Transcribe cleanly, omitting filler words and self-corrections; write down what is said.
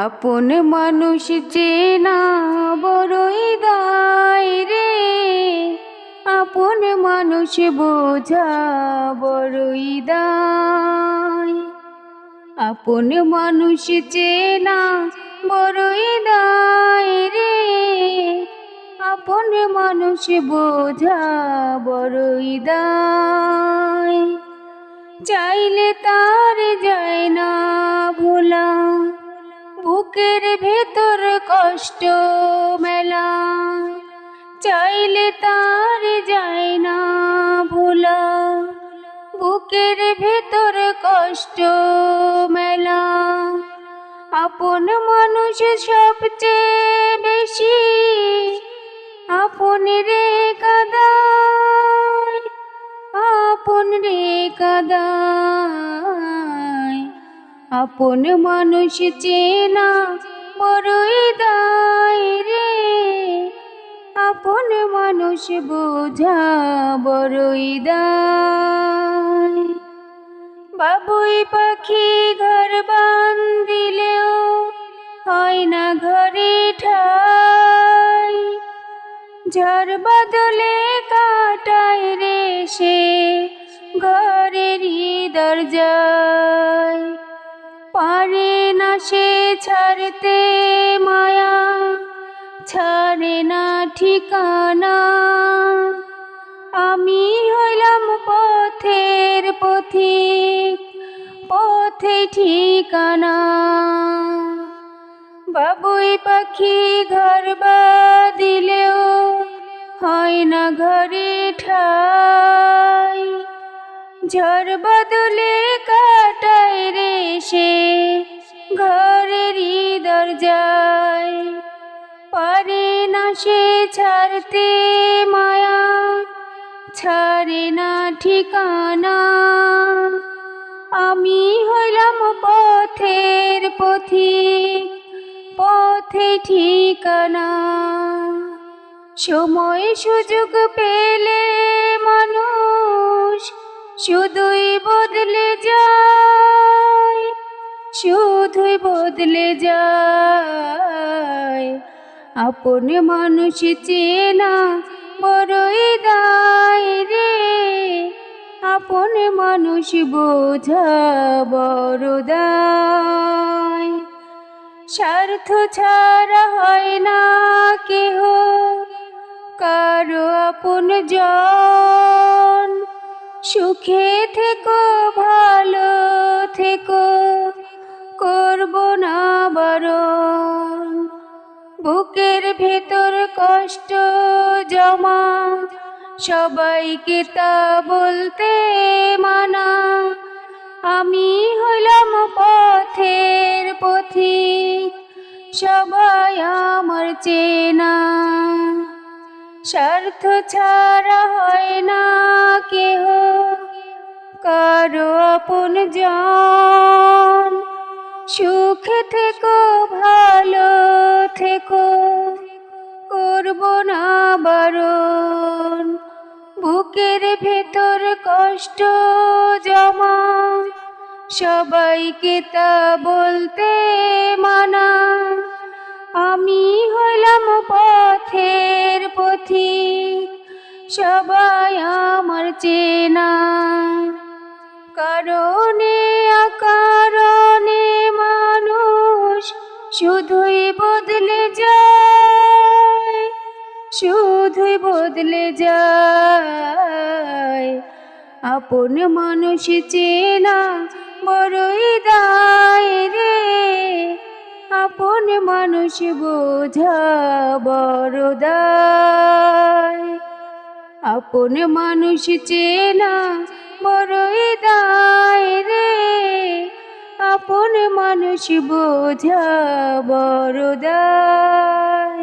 আপন মানুষ চেনা বড়ই দায় রে, আপন মানুষ বোঝা বড়ই দায়। আপন মানুষ চেনা বড়ই দায় রে, আপন মানুষ বোঝা বড়ই দায়। চাইলে তার যায় না ভোলা, বুকের ভেতর কষ্ট মেলা। চাইলে তার যায় না ভোলা, বুকের ভেতর কষ্ট মেলা। আপন মানুষ সবচেয়ে বেশি আপন রে কাঁদায়, আপন রে কাঁদায়। আপন মানুষ চেনা বড়ই দায় রে, আপন মানুষ বোঝা বড়ই দায়। বাবুই পাখি ঘর বান্ধিলেও হয় না ঘরে ঠাই, ঝড় বাদলে কাটায় রে সে ঘরেরই দরজায়। পারে না সে ছাড়তে মায়া, ছাড়ে না ঠিকানা। আমি হইলাম পথের পথিক, পথে ঠিকানা। বাবুই পাখি ঘর বাঁধিলেও হয় না ঘরে ঠাই, ঝড় বাদলে কাটায় রে সে ঘরেরই দরজায়। পারে না সে ছাড়তে মায়া, ছাড়ে না ঠিকানা। আমি হইলাম পথের পথিক, পথে ঠিকানা। সময় সুযোগ পেলে মানুষ শুধুই বদলে যায়, শুধুই বদলে যায়। আপন মানুষ চেনা বড়ই দায় রে, আপন মানুষ বোঝা বড় দায়। স্বার্থ ছাড়া হয় না কেহ কারো আপন জন। সুখে থেকো ভালো থেকো, করব না বারণ। বুকের ভেতর কষ্ট জমা, সবাইকে তা বলতে মানা। আমি হইলাম পথের পথিক, সবাই আমার চেনা। স্বার্থ ছাড়া হয় না কেহ কারো আপন জন। সুখে থেকো ভালো থেকো, করব না বারণ। বুকের ভেতর কষ্ট জমা, সবাইকে তা বলতে মানা। আমি হইলাম পথের পথিক, সবাই আমার চেনা। কারণে অকারণে মানুষ শুধুই বদলে যায়, শুধুই বদলে যায়। আপন মানুষ চেনা বড়ই দায় রে, আপন মানুষ বোঝা বড় দায়। আপন মানুষ চেনা বড়ই দায় রে, আপন মানুষ বোঝা বড় দায়।